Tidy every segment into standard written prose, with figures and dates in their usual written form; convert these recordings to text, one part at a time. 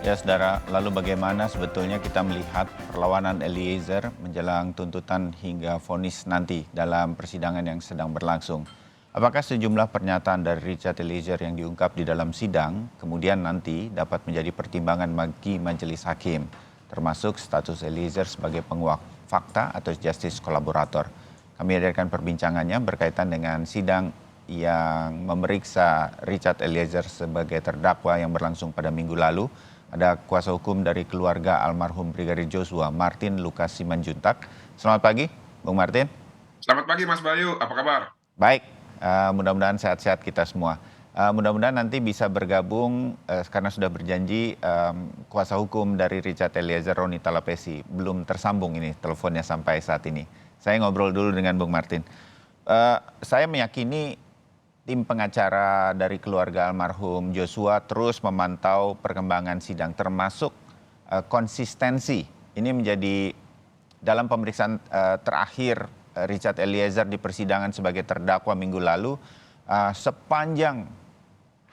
Ya, saudara, lalu bagaimana sebetulnya kita melihat perlawanan Eliezer menjelang tuntutan hingga vonis nanti dalam persidangan yang sedang berlangsung? Apakah sejumlah pernyataan dari Richard Eliezer yang diungkap di dalam sidang kemudian nanti dapat menjadi pertimbangan bagi majelis hakim, termasuk status Eliezer sebagai penguak fakta atau justice kolaborator? Kami hadirkan perbincangannya berkaitan dengan sidang yang memeriksa Richard Eliezer sebagai terdakwa yang berlangsung pada minggu lalu. Ada kuasa hukum dari keluarga almarhum Brigadir Joshua, Martin Lukas Simanjuntak. Selamat pagi, Bung Martin. Selamat pagi Mas Bayu, apa kabar? Baik, mudah-mudahan sehat-sehat kita semua. Mudah-mudahan nanti bisa bergabung karena sudah berjanji kuasa hukum dari Richard Eliezer, Roni Talapesi. Belum tersambung ini teleponnya sampai saat ini. Saya ngobrol dulu dengan Bung Martin. Saya meyakini tim pengacara dari keluarga almarhum Joshua terus memantau perkembangan sidang, termasuk konsistensi. Ini menjadi dalam pemeriksaan terakhir Richard Eliezer di persidangan sebagai terdakwa minggu lalu, sepanjang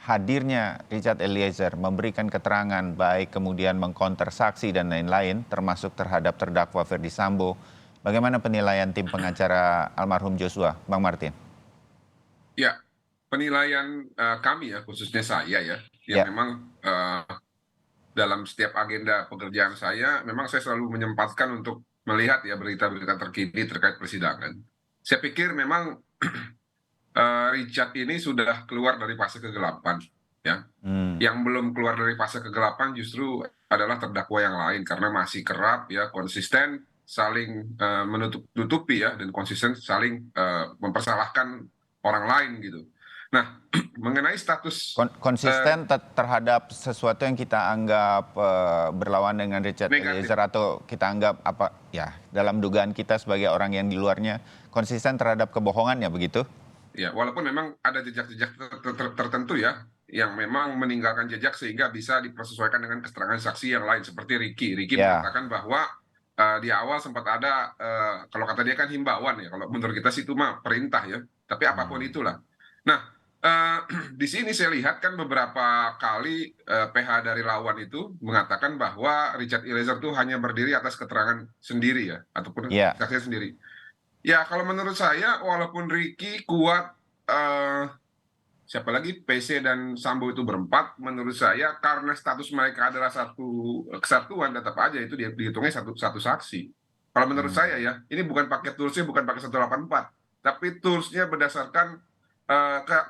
hadirnya Richard Eliezer memberikan keterangan baik kemudian mengkonter saksi dan lain-lain, termasuk terhadap terdakwa Ferdy Sambo. Bagaimana penilaian tim pengacara almarhum Joshua, Bang Martin? Ya, penilaian kami ya, khususnya saya ya, yang Ya. memang dalam setiap agenda pekerjaan saya, memang saya selalu menyempatkan untuk melihat ya berita-berita terkini terkait persidangan. Saya pikir memang Richard ini sudah keluar dari fase kegelapan, ya. Yang belum keluar dari fase kegelapan justru adalah terdakwa yang lain karena masih kerap ya konsisten saling menutupi ya dan konsisten saling mempersalahkan orang lain gitu. Nah, mengenai status Konsisten terhadap sesuatu yang kita anggap berlawan dengan Richard negatif. Eliezer atau kita anggap apa ya dalam dugaan kita sebagai orang yang di luarnya konsisten terhadap kebohongannya begitu? Ya, walaupun memang ada jejak-jejak tertentu ya, yang memang meninggalkan jejak sehingga bisa dipersesuaikan dengan keterangan saksi yang lain seperti Ricky. Ricky Ya. mengatakan bahwa di awal sempat ada kalau kata dia kan himbauan ya, kalau menurut kita sih itu mah perintah ya. Tapi apapun itulah. Nah, eh, di sini saya lihat kan beberapa kali PH dari lawan itu mengatakan bahwa Richard Eliezer itu hanya berdiri atas keterangan sendiri ya, ataupun Ya. saksinya sendiri. Ya, kalau menurut saya, walaupun Ricky kuat, siapa lagi, PC dan Sambo itu berempat, menurut saya karena status mereka adalah satu kesatuan, tetap aja itu dihitungnya satu saksi. Kalau menurut saya ya, ini bukan pakai toolsnya, bukan pakai 184, tapi toolsnya berdasarkan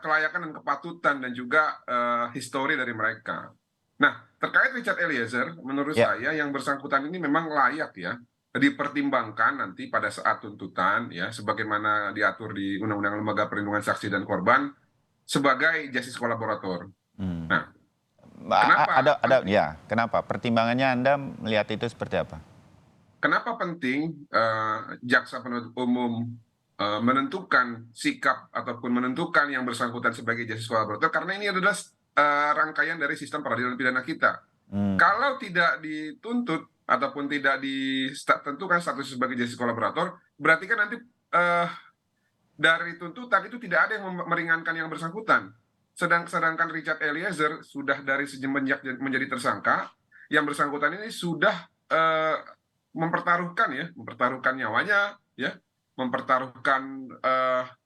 kelayakan dan kepatutan dan juga histori dari mereka. Nah, terkait Richard Eliezer, menurut Ya. saya yang bersangkutan ini memang layak ya dipertimbangkan nanti pada saat tuntutan ya sebagaimana diatur di Undang-Undang Lembaga Perlindungan Saksi dan Korban sebagai justice kolaborator. Nah, kenapa penting? Ya, kenapa? Pertimbangannya Anda melihat itu seperti apa? Kenapa penting jaksa penuntut umum menentukan sikap ataupun menentukan yang bersangkutan sebagai justice kolaborator karena ini adalah rangkaian dari sistem peradilan pidana kita. Kalau tidak dituntut ataupun tidak ditentukan status sebagai justice kolaborator, berarti kan nanti dari tuntutan itu tidak ada yang meringankan yang bersangkutan. Sedangkan Richard Eliezer sudah dari semenjak menjadi tersangka, yang bersangkutan ini sudah mempertaruhkan nyawanya, ya, mempertaruhkan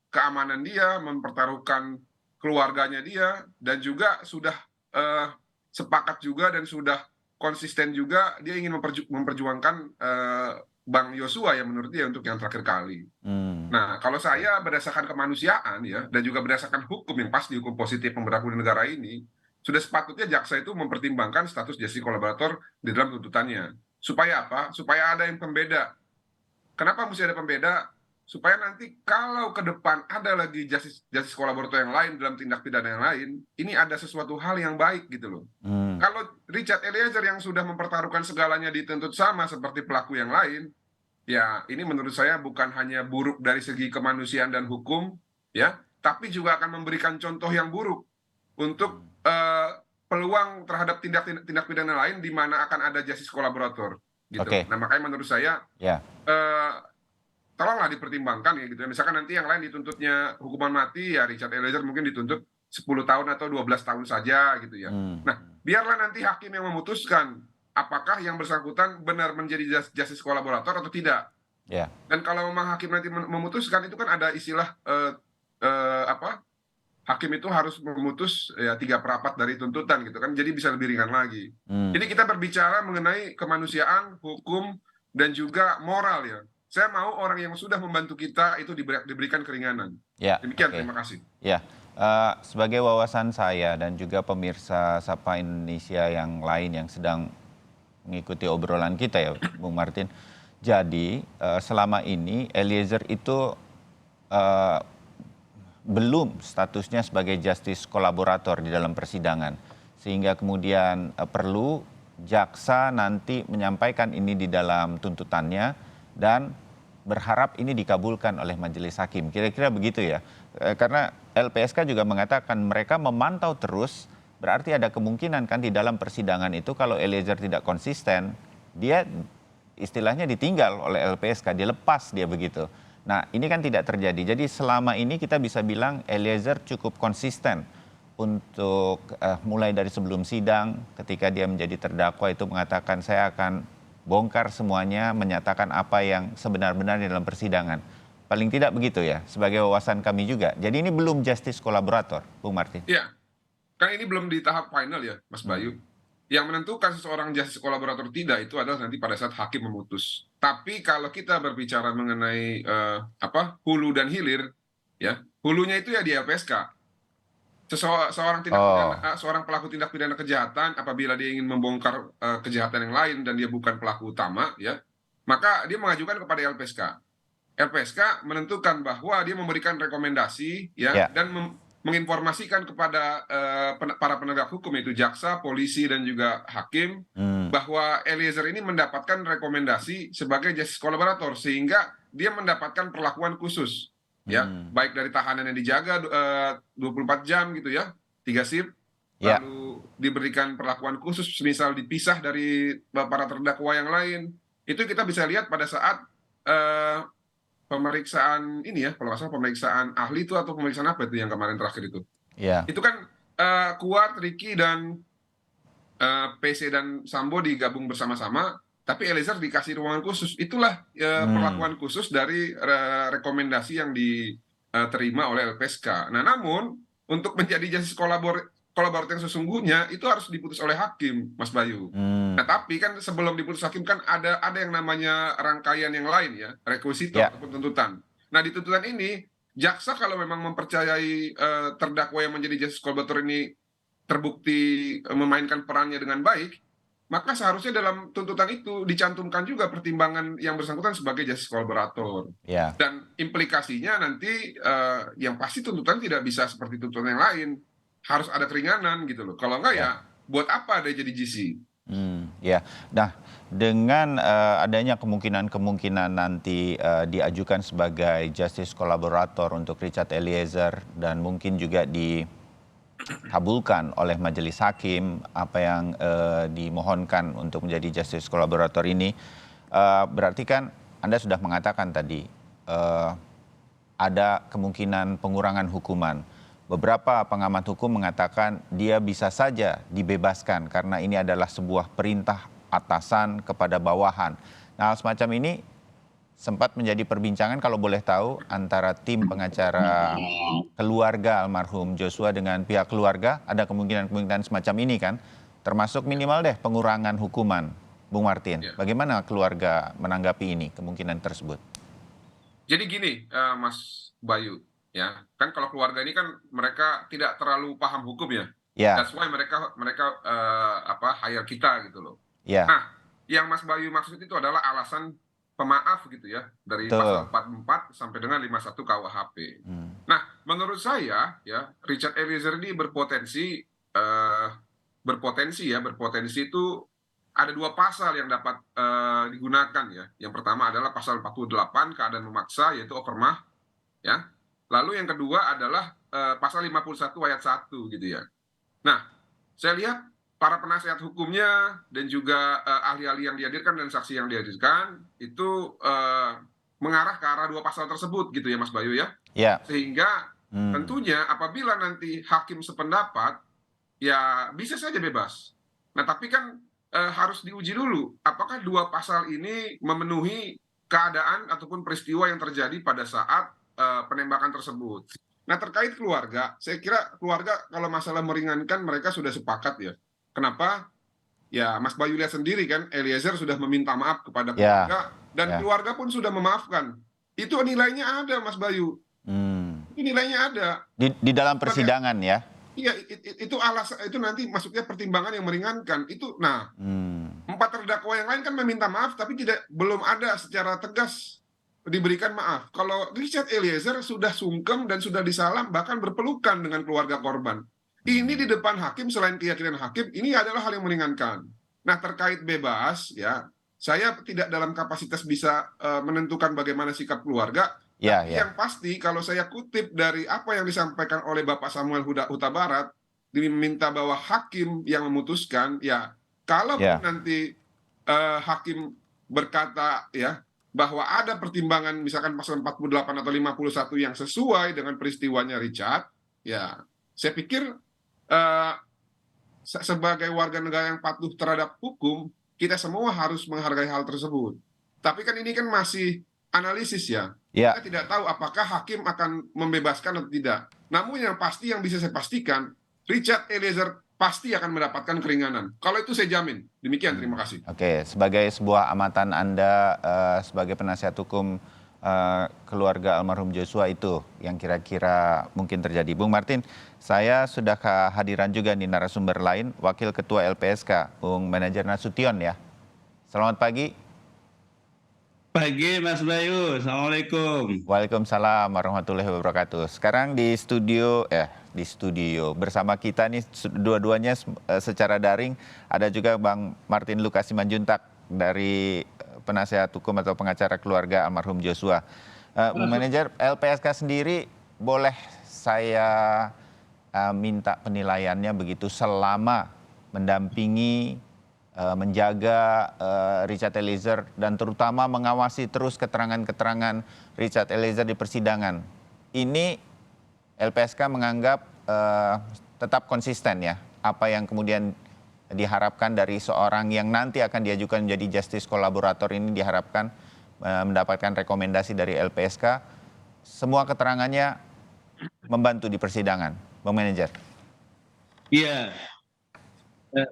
keamanan dia, mempertaruhkan keluarganya dia, dan juga sudah sepakat juga dan sudah konsisten juga dia ingin memperjuangkan Bang Yosua yang menurut dia untuk yang terakhir kali. Nah, kalau saya berdasarkan kemanusiaan ya, dan juga berdasarkan hukum yang pasti hukum positif yang berlaku di negara ini, sudah sepatutnya jaksa itu mempertimbangkan status justice kolaborator di dalam tuntutannya. Supaya apa? Supaya ada yang pembeda. Kenapa mesti ada pembeda? Supaya nanti kalau ke depan ada lagi justice kolaborator yang lain dalam tindak pidana yang lain, ini ada sesuatu hal yang baik gitu loh. Kalau Richard Eliezer yang sudah mempertaruhkan segalanya dituntut sama seperti pelaku yang lain, ya ini menurut saya bukan hanya buruk dari segi kemanusiaan dan hukum, ya, tapi juga akan memberikan contoh yang buruk untuk peluang terhadap tindak pidana lain di mana akan ada justice kolaborator, gitu. Oke. Nah makanya menurut saya Ya. tolonglah dipertimbangkan ya gitu. Misalkan nanti yang lain dituntutnya hukuman mati, ya Richard Eliezer mungkin dituntut 10 tahun atau 12 tahun saja gitu ya. Hmm. Nah, biarlah nanti hakim yang memutuskan apakah yang bersangkutan benar menjadi justice kolaborator atau tidak. Ya. Dan kalau memang hakim nanti memutuskan, itu kan ada istilah apa, hakim itu harus memutus ya 3/4 dari tuntutan gitu kan, jadi bisa lebih ringan lagi. Hmm. Jadi kita berbicara mengenai kemanusiaan, hukum, dan juga moral ya. Saya mau orang yang sudah membantu kita itu diberikan keringanan. Ya, Demikian, oke. terima kasih. Ya, sebagai wawasan saya dan juga pemirsa Sapa Indonesia yang lain yang sedang mengikuti obrolan kita ya, Bung Martin. Jadi selama ini Eliezer itu eh, belum statusnya sebagai justice kolaborator di dalam persidangan. Sehingga kemudian perlu jaksa nanti menyampaikan ini di dalam tuntutannya dan berharap ini dikabulkan oleh majelis hakim. Kira-kira begitu ya. Karena LPSK juga mengatakan mereka memantau terus, berarti ada kemungkinan kan di dalam persidangan itu kalau Eliezer tidak konsisten, dia istilahnya ditinggal oleh LPSK, dilepas dia begitu. Nah, ini kan tidak terjadi. Jadi selama ini kita bisa bilang Eliezer cukup konsisten untuk mulai dari sebelum sidang, ketika dia menjadi terdakwa itu mengatakan saya akan bongkar semuanya, menyatakan apa yang sebenar-benarnya dalam persidangan. Paling tidak begitu ya, sebagai wawasan kami juga. Jadi ini belum justice kolaborator, Bung Martin. Ya, kan ini belum di tahap final ya, Mas Bayu. Yang menentukan seseorang justice kolaborator tidak itu adalah nanti pada saat hakim memutus. Tapi kalau kita berbicara mengenai hulu dan hilir, ya hulunya itu ya di LPSK. Seorang pelaku tindak pidana kejahatan apabila dia ingin membongkar kejahatan yang lain dan dia bukan pelaku utama, ya, maka dia mengajukan kepada LPSK. LPSK menentukan bahwa dia memberikan rekomendasi, ya, dan menginformasikan kepada para penegak hukum, yaitu jaksa, polisi, dan juga hakim, bahwa Eliezer ini mendapatkan rekomendasi sebagai justice kolaborator sehingga dia mendapatkan perlakuan khusus, ya, baik dari tahanan yang dijaga 24 jam gitu ya, 3 shift, lalu diberikan perlakuan khusus, misal dipisah dari para terdakwa yang lain. Itu kita bisa lihat pada saat pemeriksaan ini ya, kalau nggak salah pemeriksaan ahli itu atau pemeriksaan apa itu yang kemarin terakhir itu. Itu kan Kuat, Ricky, dan PC dan Sambo digabung bersama-sama, tapi Eliezer dikasih ruangan khusus. Itulah perlakuan khusus dari rekomendasi yang diterima oleh LPSK. Nah, namun untuk menjadi justice kolaborator yang sesungguhnya itu harus diputus oleh hakim, Mas Bayu. Nah, tapi kan sebelum diputus hakim kan ada yang namanya rangkaian yang lain ya, requisito ataupun tuntutan. Nah, di tuntutan ini jaksa kalau memang mempercayai terdakwa yang menjadi justice kolaborator ini terbukti memainkan perannya dengan baik, maka seharusnya dalam tuntutan itu dicantumkan juga pertimbangan yang bersangkutan sebagai justice kolaborator. Dan implikasinya nanti yang pasti tuntutan tidak bisa seperti tuntutan yang lain, harus ada keringanan gitu loh. Kalau enggak ya buat apa dia jadi GC? Nah, dengan adanya kemungkinan nanti diajukan sebagai justice kolaborator untuk Richard Eliezer dan mungkin juga dikabulkan oleh majelis hakim apa yang dimohonkan untuk menjadi justice kolaborator ini, berarti kan Anda sudah mengatakan tadi ada kemungkinan pengurangan hukuman. Beberapa pengamat hukum mengatakan dia bisa saja dibebaskan karena ini adalah sebuah perintah atasan kepada bawahan. Nah, semacam ini sempat menjadi perbincangan kalau boleh tahu antara tim pengacara keluarga almarhum Joshua dengan pihak keluarga. Ada kemungkinan semacam ini kan, termasuk minimal deh pengurangan hukuman. Bung Martin, bagaimana keluarga menanggapi ini, kemungkinan tersebut? Jadi gini, Mas Bayu. Ya, kan kalau keluarga ini kan mereka tidak terlalu paham hukum ya. That's why mereka hire kita gitu loh. Nah, yang Mas Bayu maksud itu adalah alasan pemaaf gitu ya, dari pasal 44 sampai dengan 51 KUHP. Nah, menurut saya ya Richard Eliezer ini berpotensi itu ada 2 pasal yang dapat digunakan ya. Yang pertama adalah pasal 48 keadaan memaksa, yaitu overmah, ya. Lalu yang kedua adalah pasal 51 ayat 1 gitu ya. Nah, saya lihat para penasihat hukumnya dan juga ahli-ahli yang dihadirkan dan saksi yang dihadirkan itu mengarah ke arah 2 pasal tersebut gitu ya, Mas Bayu ya. Sehingga Tentunya apabila nanti hakim sependapat, ya bisa saja bebas. Nah, tapi kan harus diuji dulu apakah dua pasal ini memenuhi keadaan ataupun peristiwa yang terjadi pada saat penembakan tersebut. Nah, terkait keluarga, saya kira keluarga kalau masalah meringankan mereka sudah sepakat ya. Kenapa? Ya, Mas Bayu lihat sendiri kan, Eliezer sudah meminta maaf kepada Ya, keluarga dan ya. keluarga pun sudah memaafkan. Itu nilainya ada, Mas Bayu. Hmm. Itu nilainya ada. Di dalam Sebagai persidangan ya. Iya, itu alasan itu nanti masuknya pertimbangan yang meringankan. Itu nah, empat terdakwa yang lain kan meminta maaf tapi belum ada secara tegas diberikan maaf. Kalau Richard Eliezer sudah sungkem dan sudah disalam bahkan berpelukan dengan keluarga korban. Ini di depan hakim selain keyakinan hakim ini adalah hal yang meringankan. Nah, terkait bebas ya, saya tidak dalam kapasitas bisa menentukan bagaimana sikap keluarga. Ya, Tapi ya. yang pasti kalau saya kutip dari apa yang disampaikan oleh Bapak Samuel Huta Barat, diminta bahwa hakim yang memutuskan, ya kalaupun Ya. nanti hakim berkata ya bahwa ada pertimbangan misalkan pasal 48 atau 51 yang sesuai dengan peristiwanya Richard, ya saya pikir eh, sebagai warga negara yang patuh terhadap hukum, kita semua harus menghargai hal tersebut. Tapi kan ini kan masih analisis ya. Ya. Kita tidak tahu apakah hakim akan membebaskan atau tidak. Namun yang pasti yang bisa saya pastikan, Richard Eliezer pasti akan mendapatkan keringanan. Kalau itu saya jamin. Demikian, terima kasih. Oke, sebagai sebuah amatan Anda sebagai penasihat hukum keluarga almarhum Joshua itu yang kira-kira mungkin terjadi. Bung Martin, saya sudah kehadiran juga nih narasumber lain, Wakil Ketua LPSK, Bung Manajer Nasution ya. Selamat pagi. Pagi Mas Bayu, Assalamualaikum. Waalaikumsalam warahmatullahi wabarakatuh. Sekarang di studio bersama kita nih dua-duanya secara daring ada juga Bang Martin Lukas Simanjuntak dari penasihat hukum atau pengacara keluarga almarhum Joshua. Bung Manajer, LPSK sendiri boleh saya minta penilaiannya begitu selama mendampingi menjaga Richard Eliezer dan terutama mengawasi terus keterangan-keterangan Richard Eliezer di persidangan. Ini LPSK menganggap tetap konsisten ya, apa yang kemudian diharapkan dari seorang yang nanti akan diajukan menjadi justice kolaborator ini diharapkan mendapatkan rekomendasi dari LPSK. Semua keterangannya membantu di persidangan, Bang Manajer. Iya,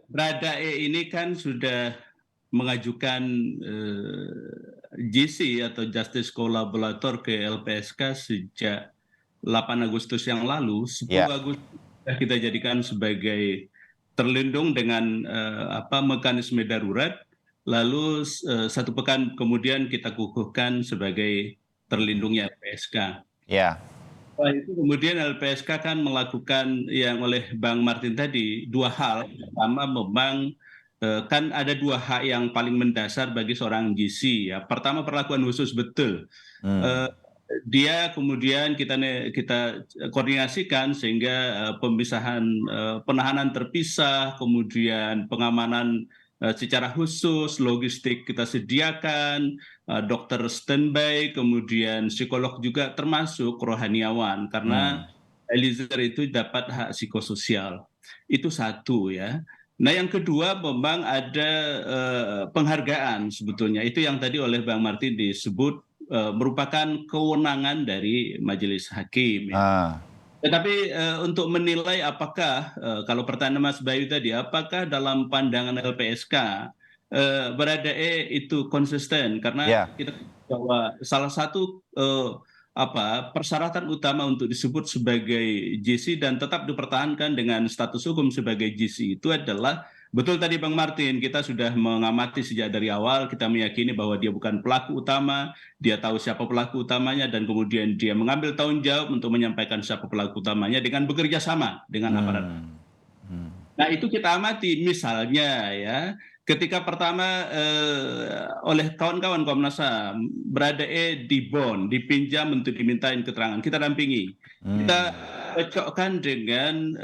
Baradae ini kan sudah mengajukan JC atau Justice Collaborator ke LPSK sejak 8 Agustus yang lalu. 10 Agustus kita jadikan sebagai terlindung dengan mekanisme darurat. Lalu 1 pekan kemudian kita kukuhkan sebagai terlindungnya LPSK. Ya. Setelah itu kemudian LPSK kan melakukan yang oleh Bang Martin tadi 2 hal. Pertama memang kan ada 2 hak yang paling mendasar bagi seorang GC ya. Pertama perlakuan khusus betul. Dia kemudian kita koordinasikan sehingga pemisahan penahanan terpisah, kemudian pengamanan secara khusus, logistik kita sediakan, dokter standby, kemudian psikolog juga termasuk rohaniawan karena Eliezer itu dapat hak psikososial. Itu 1 ya. Nah yang kedua memang ada penghargaan sebetulnya. Itu yang tadi oleh Bang Martin disebut merupakan kewenangan dari majelis hakim. Ya. Tetapi untuk menilai apakah, kalau pertanyaan Mas Bayu tadi, apakah dalam pandangan LPSK Baradae itu konsisten? Karena kita bahwa salah satu persyaratan utama untuk disebut sebagai JC dan tetap dipertahankan dengan status hukum sebagai JC itu adalah betul tadi Bang Martin, kita sudah mengamati sejak dari awal, kita meyakini bahwa dia bukan pelaku utama, dia tahu siapa pelaku utamanya dan kemudian dia mengambil tanggung jawab untuk menyampaikan siapa pelaku utamanya dengan bekerja sama dengan aparat. Nah itu kita amati misalnya ya, ketika pertama oleh kawan-kawan Komnas HAM Baradae dipinjam untuk dimintain keterangan, kita dampingi, kita cocokkan dengan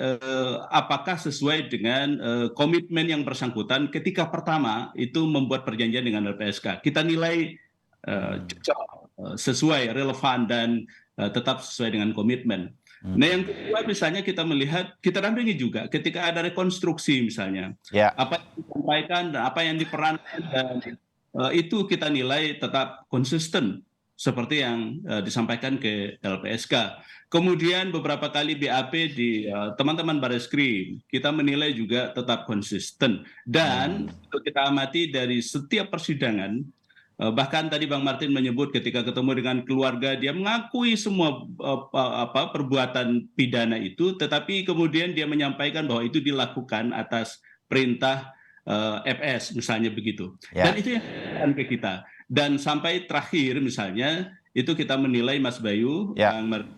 apakah sesuai dengan komitmen yang bersangkutan ketika pertama itu membuat perjanjian dengan LPSK. Kita nilai cocok, sesuai, relevan dan tetap sesuai dengan komitmen. Nah, yang kedua misalnya kita melihat, kita dampingi juga ketika ada rekonstruksi misalnya, Ya, apa yang disampaikan dan apa yang diperankan dan itu kita nilai tetap konsisten seperti yang disampaikan ke LPSK. Kemudian beberapa kali BAP di teman-teman Bareskrim, kita menilai juga tetap konsisten. Dan kalau kita amati dari setiap persidangan, bahkan tadi Bang Martin menyebut ketika ketemu dengan keluarga dia mengakui semua perbuatan pidana itu, tetapi kemudian dia menyampaikan bahwa itu dilakukan atas perintah FS misalnya begitu. ya, Dan itu yang disampaikan ke kita. Dan sampai terakhir misalnya itu kita menilai Mas Bayu, ya. Bang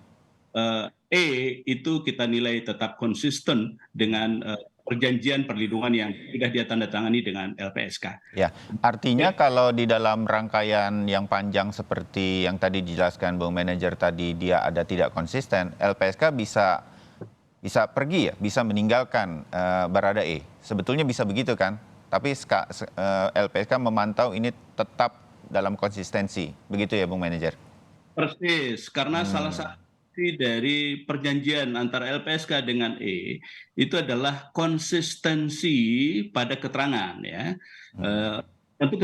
itu kita nilai tetap konsisten dengan perjanjian perlindungan yang sudah dia tanda tangani dengan LPSK. Ya, artinya kalau di dalam rangkaian yang panjang seperti yang tadi dijelaskan Bung Manajer tadi, dia ada tidak konsisten, LPSK bisa pergi ya, bisa meninggalkan Baradae. Sebetulnya bisa begitu kan? Tapi LPSK memantau ini tetap dalam konsistensi, begitu ya Bung Manajer? Persis, karena salah satu dari perjanjian antara LPSK dengan itu adalah konsistensi pada keterangan ya. Tentu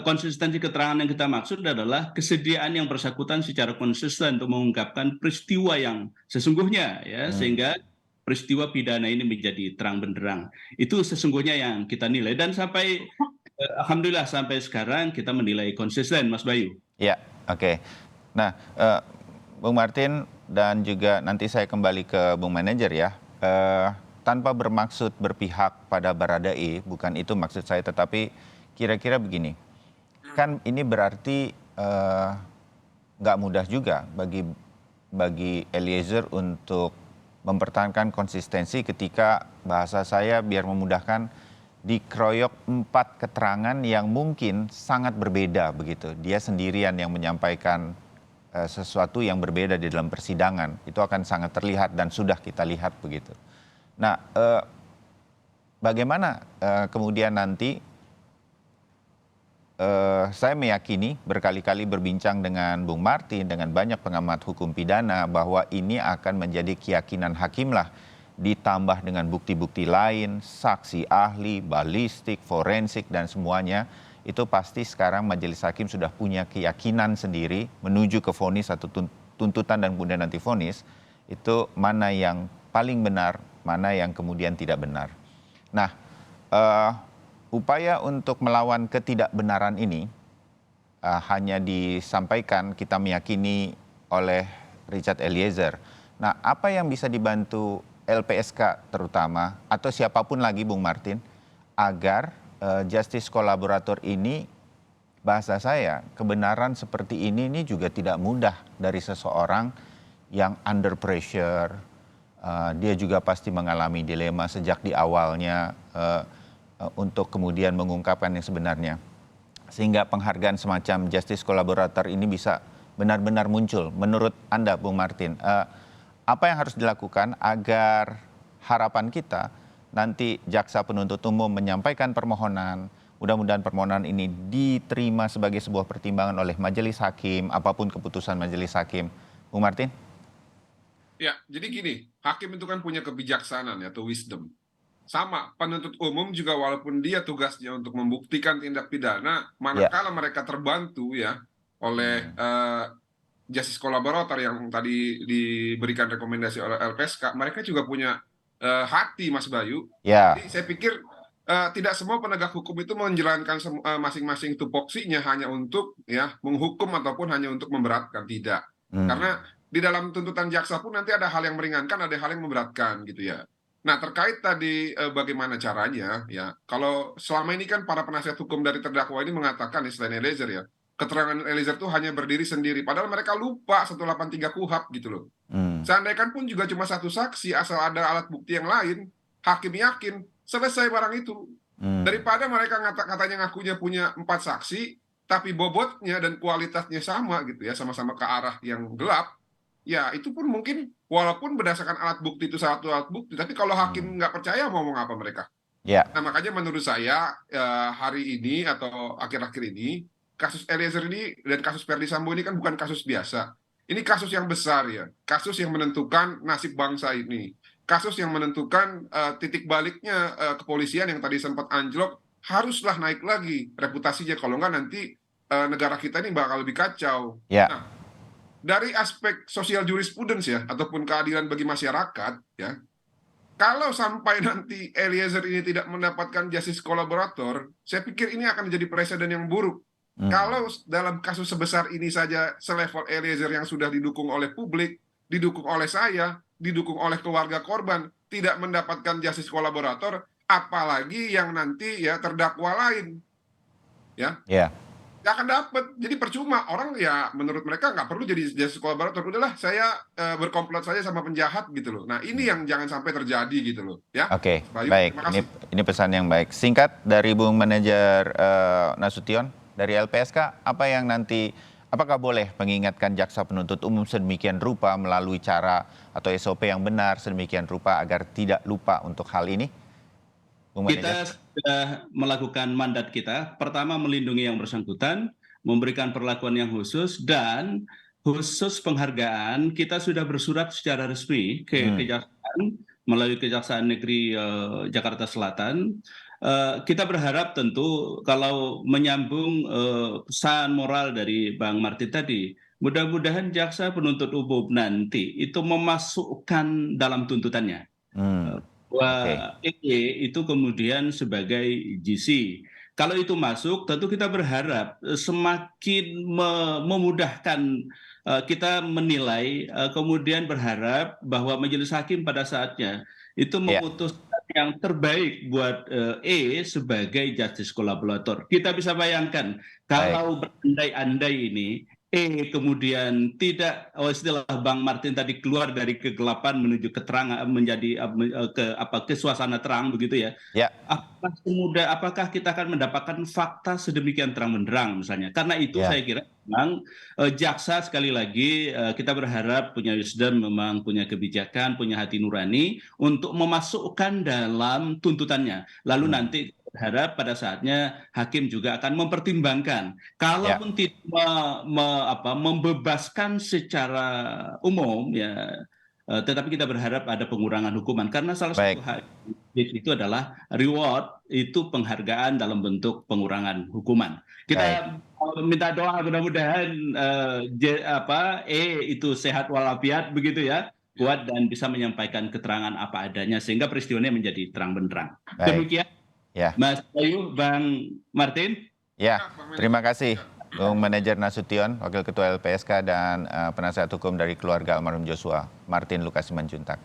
konsistensi keterangan yang kita maksud adalah kesediaan yang bersangkutan secara konsisten untuk mengungkapkan peristiwa yang sesungguhnya ya, sehingga peristiwa pidana ini menjadi terang benderang. Itu sesungguhnya yang kita nilai dan sampai alhamdulillah sampai sekarang kita menilai konsisten, Mas Bayu. Ya, oke. Nah, Bung Martin dan juga nanti saya kembali ke Bung Manajer ya. Tanpa bermaksud berpihak pada Baradae, bukan itu maksud saya, tetapi kira-kira begini. Kan ini berarti nggak mudah juga bagi Eliezer untuk mempertahankan konsistensi ketika bahasa saya biar memudahkan dikeroyok 4 keterangan yang mungkin sangat berbeda begitu. Dia sendirian yang menyampaikan sesuatu yang berbeda di dalam persidangan. Itu akan sangat terlihat dan sudah kita lihat begitu. Nah, bagaimana kemudian nanti saya meyakini berkali-kali berbincang dengan Bung Martin, dengan banyak pengamat hukum pidana bahwa ini akan menjadi keyakinan hakim lah, ditambah dengan bukti-bukti lain, saksi ahli, balistik, forensik dan semuanya. Itu pasti sekarang majelis hakim sudah punya keyakinan sendiri menuju ke vonis atau tuntutan dan kemudian nanti vonis, itu mana yang paling benar, mana yang kemudian tidak benar. Nah, upaya untuk melawan ketidakbenaran ini hanya disampaikan, kita meyakini, oleh Richard Eliezer. Nah, apa yang bisa dibantu LPSK terutama, atau siapapun lagi Bung Martin, agar justice kolaborator ini, bahasa saya, kebenaran seperti ini juga tidak mudah dari seseorang yang under pressure. Dia juga pasti mengalami dilema sejak di awalnya untuk kemudian mengungkapkan yang sebenarnya. Sehingga penghargaan semacam justice kolaborator ini bisa benar-benar muncul. Menurut Anda, Bung Martin, apa yang harus dilakukan agar harapan kita nanti jaksa penuntut umum menyampaikan permohonan, mudah-mudahan permohonan ini diterima sebagai sebuah pertimbangan oleh majelis hakim, apapun keputusan majelis hakim. Bung Martin? Ya, jadi gini, hakim itu kan punya kebijaksanaan atau wisdom. Sama, penuntut umum juga walaupun dia tugasnya untuk membuktikan tindak pidana, manakala mereka terbantu ya oleh justice kolaborator yang tadi diberikan rekomendasi oleh LPSK, mereka juga punya hati, Mas Bayu. Jadi saya pikir tidak semua penegak hukum itu menjalankan masing-masing tupoksinya hanya untuk ya menghukum ataupun hanya untuk memberatkan, tidak. Karena di dalam tuntutan jaksa pun nanti ada hal yang meringankan, ada hal yang memberatkan gitu ya. Nah, terkait tadi bagaimana caranya ya, kalau selama ini kan para penasihat hukum dari terdakwa ini mengatakan selain Eliezer ya, keterangan Eliezer itu hanya berdiri sendiri, padahal mereka lupa 183 KUHP gitu loh. Seandainya pun juga cuma satu saksi, asal ada alat bukti yang lain, hakim yakin selesai barang itu. Daripada mereka katanya ngakunya punya 4 saksi, tapi bobotnya dan kualitasnya sama gitu ya, sama-sama ke arah yang gelap, ya itu pun mungkin walaupun berdasarkan alat bukti itu satu alat bukti, tapi kalau hakim nggak percaya mau ngomong apa mereka? Nah, makanya menurut saya hari ini atau akhir-akhir ini, kasus Eliezer ini dan kasus Verdi Sambo ini kan bukan kasus biasa. Ini kasus yang besar ya, kasus yang menentukan nasib bangsa ini, kasus yang menentukan titik baliknya kepolisian yang tadi sempat anjlok, haruslah naik lagi reputasinya, kalau nggak nanti negara kita ini bakal lebih kacau. Ya. Nah, dari aspek sosial jurisprudence ya, ataupun keadilan bagi masyarakat ya, kalau sampai nanti Eliezer ini tidak mendapatkan justice kolaborator, saya pikir ini akan menjadi presiden yang buruk. Kalau dalam kasus sebesar ini saja selevel Eliezer yang sudah didukung oleh publik, didukung oleh saya, didukung oleh keluarga korban, tidak mendapatkan justice kolaborator, apalagi yang nanti ya terdakwa lain, ya nggak akan dapat. Jadi percuma, orang ya menurut mereka nggak perlu jadi justice kolaborator, udahlah saya berkomplot saja sama penjahat gitu loh. Nah ini yang jangan sampai terjadi gitu loh ya. Oke, Bayu, baik. terima kasih. Ini pesan yang baik. Singkat dari Bung Manajer Nasution dari LPSK, apa yang nanti, apakah boleh mengingatkan jaksa penuntut umum sedemikian rupa melalui cara atau SOP yang benar sedemikian rupa agar tidak lupa untuk hal ini? Bung Kita Manajer. sudah melakukan mandat kita, pertama melindungi yang bersangkutan, memberikan perlakuan yang khusus, dan khusus penghargaan kita sudah bersurat secara resmi ke Kejaksaan melalui Kejaksaan Negeri Jakarta Selatan. Kita berharap tentu kalau menyambung pesan moral dari Bang Martin tadi, mudah-mudahan jaksa penuntut umum nanti itu memasukkan dalam tuntutannya bahwa itu kemudian sebagai GC. Kalau itu masuk, tentu kita berharap semakin memudahkan kita menilai, kemudian berharap bahwa majelis hakim pada saatnya itu memutuskan yang terbaik buat sebagai justice collaborator. Kita bisa bayangkan kalau berandai-andai ini kemudian tidak, istilah Bang Martin tadi, keluar dari kegelapan menuju keterangan, menjadi ke suasana terang begitu ya. Apakah kita akan mendapatkan fakta sedemikian terang benderang misalnya? Karena itu saya kira memang jaksa sekali lagi kita berharap punya wisdom, memang punya kebijakan, punya hati nurani untuk memasukkan dalam tuntutannya. Lalu nanti berharap pada saatnya hakim juga akan mempertimbangkan, kalaupun tidak membebaskan secara umum ya, tetapi kita berharap ada pengurangan hukuman, karena salah satu hak itu adalah reward, itu penghargaan dalam bentuk pengurangan hukuman. Kita minta doa mudah-mudahan itu sehat walafiat begitu ya, kuat dan bisa menyampaikan keterangan apa adanya sehingga peristiwanya menjadi terang benderang. Demikian Mas Bayu, Bang Martin. Terima kasih Bung Manajer Nasution, Wakil Ketua LPSK dan penasihat hukum dari keluarga almarhum Joshua, Martin Lukas Simanjuntak.